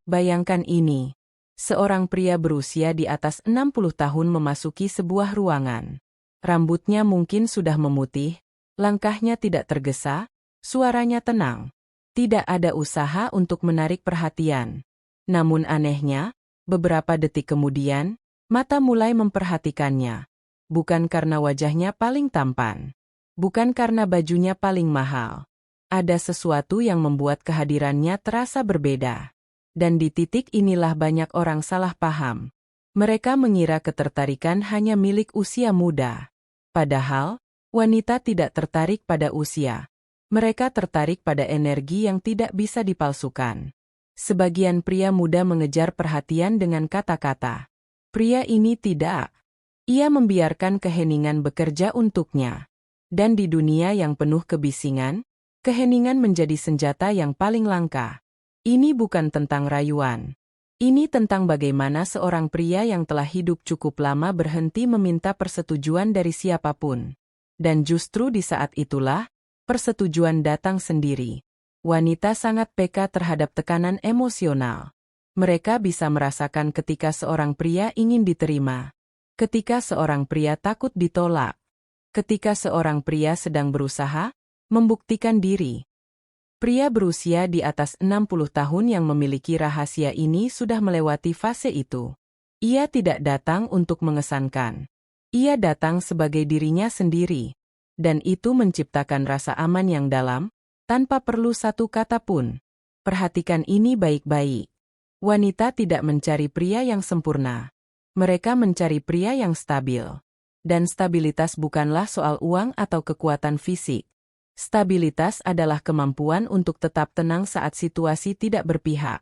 Bayangkan ini. Seorang pria berusia di atas 60 tahun memasuki sebuah ruangan. Rambutnya mungkin sudah memutih, langkahnya tidak tergesa, suaranya tenang. Tidak ada usaha untuk menarik perhatian. Namun anehnya, beberapa detik kemudian, mata mulai memperhatikannya. Bukan karena wajahnya paling tampan. Bukan karena bajunya paling mahal. Ada sesuatu yang membuat kehadirannya terasa berbeda. Dan di titik inilah banyak orang salah paham. Mereka mengira ketertarikan hanya milik usia muda. Padahal, wanita tidak tertarik pada usia. Mereka tertarik pada energi yang tidak bisa dipalsukan. Sebagian pria muda mengejar perhatian dengan kata-kata. Pria ini tidak. Ia membiarkan keheningan bekerja untuknya. Dan di dunia yang penuh kebisingan, keheningan menjadi senjata yang paling langka. Ini bukan tentang rayuan. Ini tentang bagaimana seorang pria yang telah hidup cukup lama berhenti meminta persetujuan dari siapapun. Dan justru di saat itulah, persetujuan datang sendiri. Wanita sangat peka terhadap tekanan emosional. Mereka bisa merasakan ketika seorang pria ingin diterima. Ketika seorang pria takut ditolak. Ketika seorang pria sedang berusaha membuktikan diri. Pria berusia di atas 60 tahun yang memiliki rahasia ini sudah melewati fase itu. Ia tidak datang untuk mengesankan. Ia datang sebagai dirinya sendiri. Dan itu menciptakan rasa aman yang dalam, tanpa perlu satu kata pun. Perhatikan ini baik-baik. Wanita tidak mencari pria yang sempurna. Mereka mencari pria yang stabil. Dan stabilitas bukanlah soal uang atau kekuatan fisik. Stabilitas adalah kemampuan untuk tetap tenang saat situasi tidak berpihak.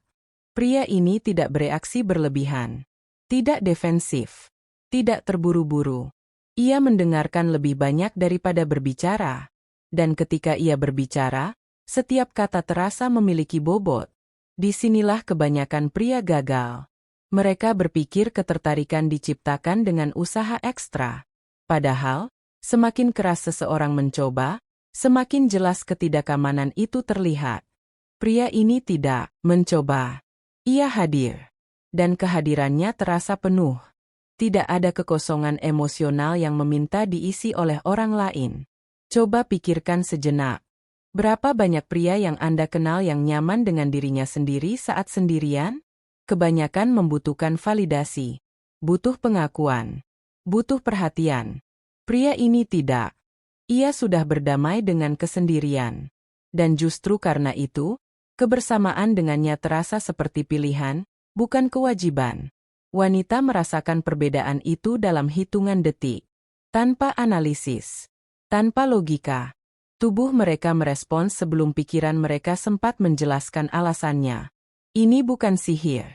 Pria ini tidak bereaksi berlebihan. Tidak defensif. Tidak terburu-buru. Ia mendengarkan lebih banyak daripada berbicara. Dan ketika ia berbicara, setiap kata terasa memiliki bobot. Disinilah kebanyakan pria gagal. Mereka berpikir ketertarikan diciptakan dengan usaha ekstra. Padahal, semakin keras seseorang mencoba, semakin jelas ketidakamanan itu terlihat. Pria ini tidak mencoba. Ia hadir. Dan kehadirannya terasa penuh. Tidak ada kekosongan emosional yang meminta diisi oleh orang lain. Coba pikirkan sejenak. Berapa banyak pria yang Anda kenal yang nyaman dengan dirinya sendiri saat sendirian? Kebanyakan membutuhkan validasi. Butuh pengakuan. Butuh perhatian. Pria ini tidak. Ia sudah berdamai dengan kesendirian. Dan justru karena itu, kebersamaan dengannya terasa seperti pilihan, bukan kewajiban. Wanita merasakan perbedaan itu dalam hitungan detik. Tanpa analisis. Tanpa logika. Tubuh mereka merespons sebelum pikiran mereka sempat menjelaskan alasannya. Ini bukan sihir.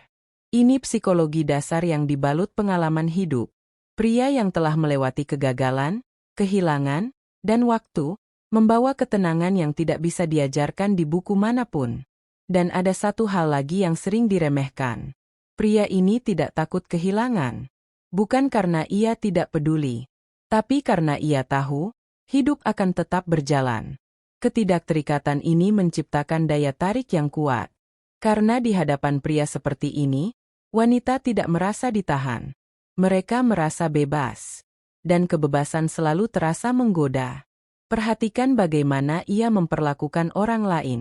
Ini psikologi dasar yang dibalut pengalaman hidup. Pria yang telah melewati kegagalan, kehilangan, dan waktu, membawa ketenangan yang tidak bisa diajarkan di buku manapun. Dan ada satu hal lagi yang sering diremehkan. Pria ini tidak takut kehilangan. Bukan karena ia tidak peduli. Tapi karena ia tahu, hidup akan tetap berjalan. Ketidakterikatan ini menciptakan daya tarik yang kuat. Karena di hadapan pria seperti ini, wanita tidak merasa ditahan. Mereka merasa bebas. Dan kebebasan selalu terasa menggoda. Perhatikan bagaimana ia memperlakukan orang lain.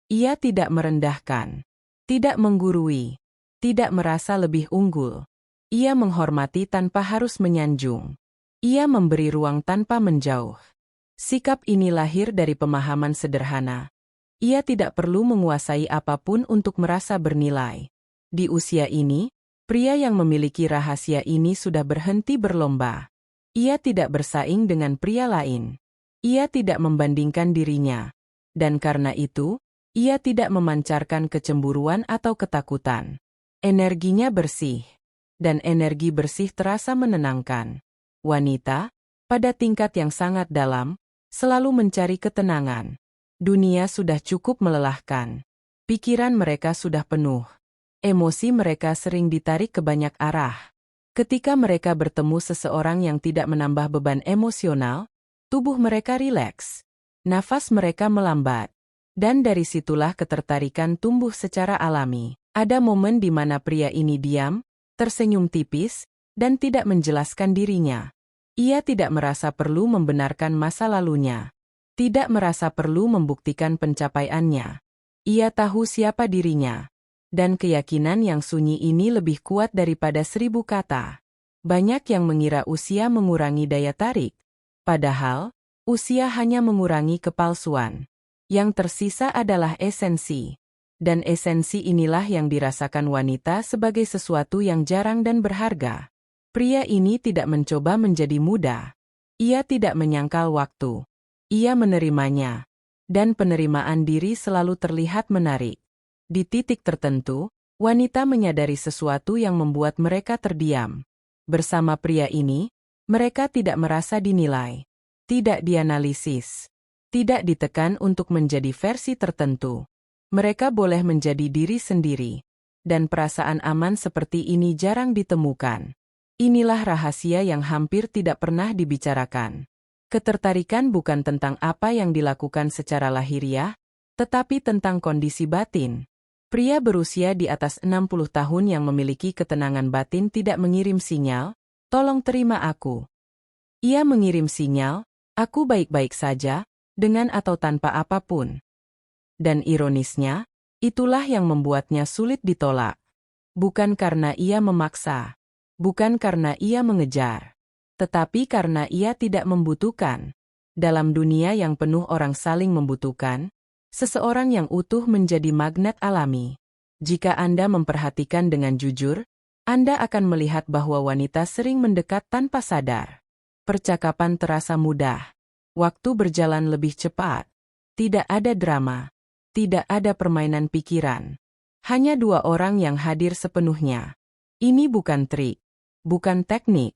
Ia tidak merendahkan. Tidak menggurui. Tidak merasa lebih unggul. Ia menghormati tanpa harus menyanjung. Ia memberi ruang tanpa menjauh. Sikap ini lahir dari pemahaman sederhana. Ia tidak perlu menguasai apapun untuk merasa bernilai. Di usia ini, pria yang memiliki rahasia ini sudah berhenti berlomba. Ia tidak bersaing dengan pria lain. Ia tidak membandingkan dirinya. Dan karena itu, ia tidak memancarkan kecemburuan atau ketakutan. Energinya bersih. Dan energi bersih terasa menenangkan. Wanita, pada tingkat yang sangat dalam, selalu mencari ketenangan. Dunia sudah cukup melelahkan. Pikiran mereka sudah penuh. Emosi mereka sering ditarik ke banyak arah. Ketika mereka bertemu seseorang yang tidak menambah beban emosional, tubuh mereka rileks. Nafas mereka melambat. Dan dari situlah ketertarikan tumbuh secara alami. Ada momen di mana pria ini diam, tersenyum tipis, dan tidak menjelaskan dirinya. Ia tidak merasa perlu membenarkan masa lalunya. Tidak merasa perlu membuktikan pencapaiannya. Ia tahu siapa dirinya. Dan keyakinan yang sunyi ini lebih kuat daripada 1000 kata. Banyak yang mengira usia mengurangi daya tarik. Padahal, usia hanya mengurangi kepalsuan. Yang tersisa adalah esensi. Dan esensi inilah yang dirasakan wanita sebagai sesuatu yang jarang dan berharga. Pria ini tidak mencoba menjadi muda. Ia tidak menyangkal waktu. Ia menerimanya. Dan penerimaan diri selalu terlihat menarik. Di titik tertentu, wanita menyadari sesuatu yang membuat mereka terdiam. Bersama pria ini, mereka tidak merasa dinilai. Tidak dianalisis. Tidak ditekan untuk menjadi versi tertentu. Mereka boleh menjadi diri sendiri. Dan perasaan aman seperti ini jarang ditemukan. Inilah rahasia yang hampir tidak pernah dibicarakan. Ketertarikan bukan tentang apa yang dilakukan secara lahiriah, tetapi tentang kondisi batin. Pria berusia di atas 60 tahun yang memiliki ketenangan batin tidak mengirim sinyal, "Tolong terima aku." Ia mengirim sinyal, "Aku baik-baik saja, dengan atau tanpa apapun." Dan ironisnya, itulah yang membuatnya sulit ditolak. Bukan karena ia memaksa. Bukan karena ia mengejar. Tetapi karena ia tidak membutuhkan. Dalam dunia yang penuh orang saling membutuhkan, seseorang yang utuh menjadi magnet alami. Jika Anda memperhatikan dengan jujur, Anda akan melihat bahwa wanita sering mendekat tanpa sadar. Percakapan terasa mudah. Waktu berjalan lebih cepat. Tidak ada drama. Tidak ada permainan pikiran. Hanya dua orang yang hadir sepenuhnya. Ini bukan trik. Bukan teknik.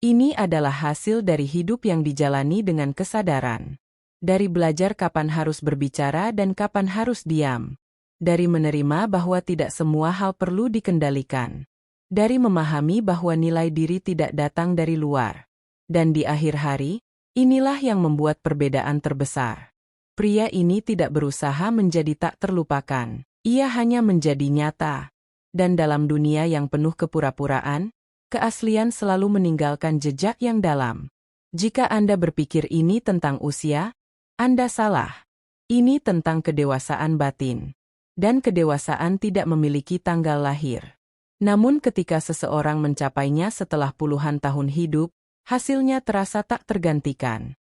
Ini adalah hasil dari hidup yang dijalani dengan kesadaran. Dari belajar kapan harus berbicara dan kapan harus diam. Dari menerima bahwa tidak semua hal perlu dikendalikan. Dari memahami bahwa nilai diri tidak datang dari luar. Dan di akhir hari, inilah yang membuat perbedaan terbesar. Pria ini tidak berusaha menjadi tak terlupakan. Ia hanya menjadi nyata. Dan dalam dunia yang penuh kepura-puraan, keaslian selalu meninggalkan jejak yang dalam. Jika Anda berpikir ini tentang usia, Anda salah. Ini tentang kedewasaan batin. Dan kedewasaan tidak memiliki tanggal lahir. Namun ketika seseorang mencapainya setelah puluhan tahun hidup, hasilnya terasa tak tergantikan.